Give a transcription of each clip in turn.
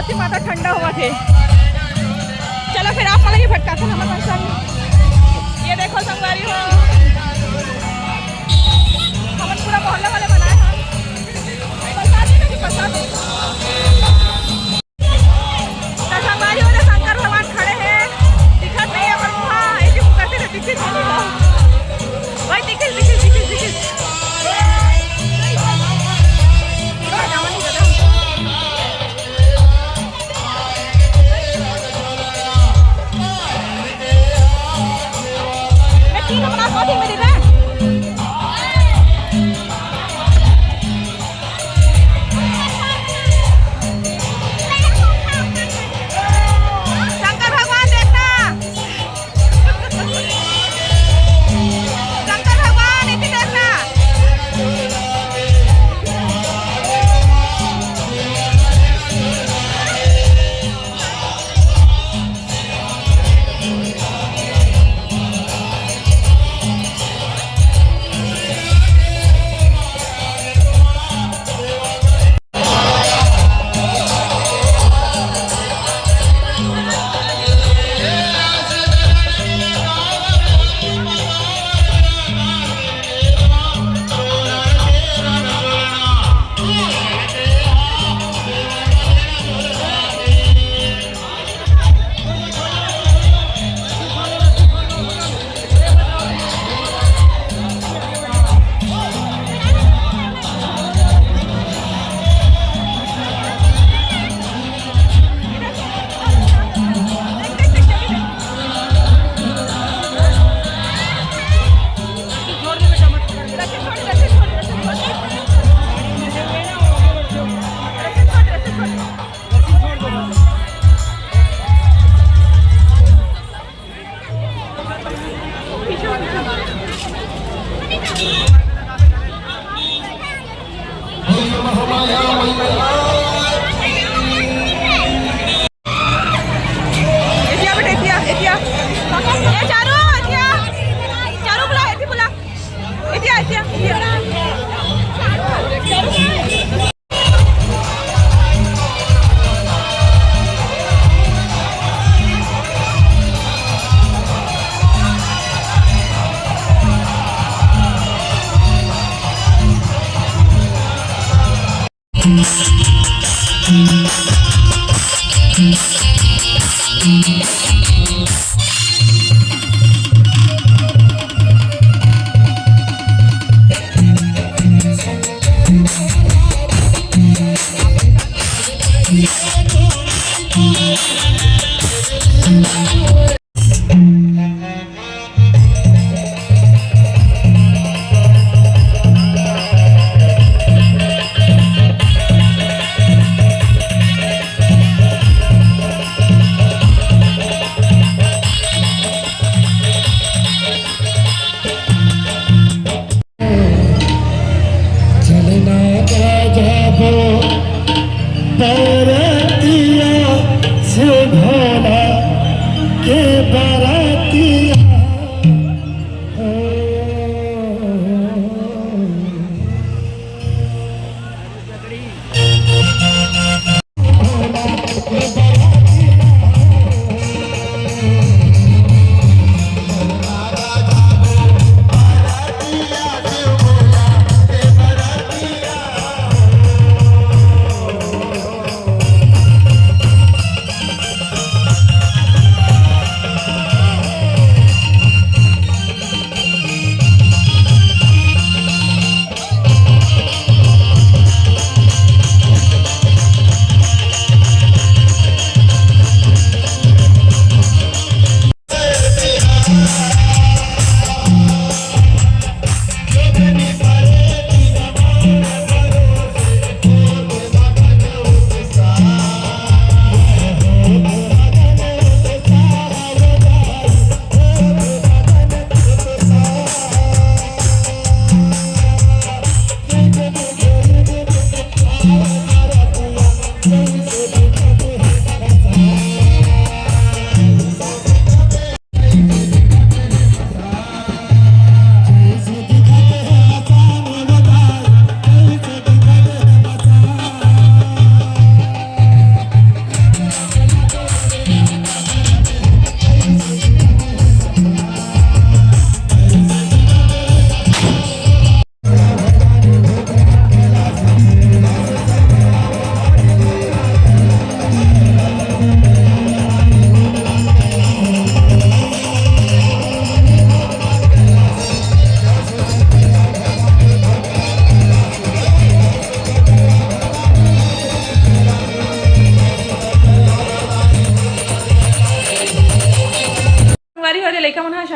बहुत ही माता ठंडा हुआ थे। चलो फिर आप मला ये भटका था हमारे पास। ये देखो संगवारी हो, हमन पूरा मोहल्ला वाले बनाए हैं। बरसाती में बरसाती संगवारी हो, शंकर भगवान खड़े हैं, दिखत नहीं है पर वहाँ ऐसे करते थे दिखे भाई, दिखे दिखे दिखे दिखे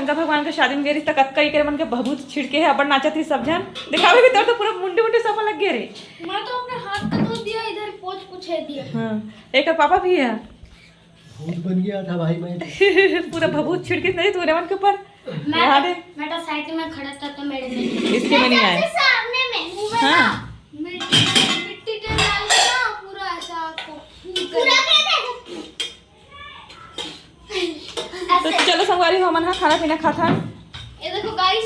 शंकर भगवान के शादी में गई तो कत्का के मन के भभूत छिड़के है अपन नाचत थी सब जन दिखावे भी तो पूरा मुंडे मुंडे सब लग गए रे। मैं तो अपने हाथ का धो दिया, इधर पोंछ पुछे दिया। हाँ एक पापा भी है भूत बन गया था भाई मैं। पूरा भभूत छिड़के नहीं तू रेवन के ऊपर मैं तो साइड में खड़ा था तो मेरे में इसके में नहीं आए। सामने में मुंह में हाँ। ना मिट्टी तेल डाल के ना पूरा ऐसा आपको पूरा तो चलो संगवारी हो मन हाँ खाना पीना खाता। ये देखो गाइस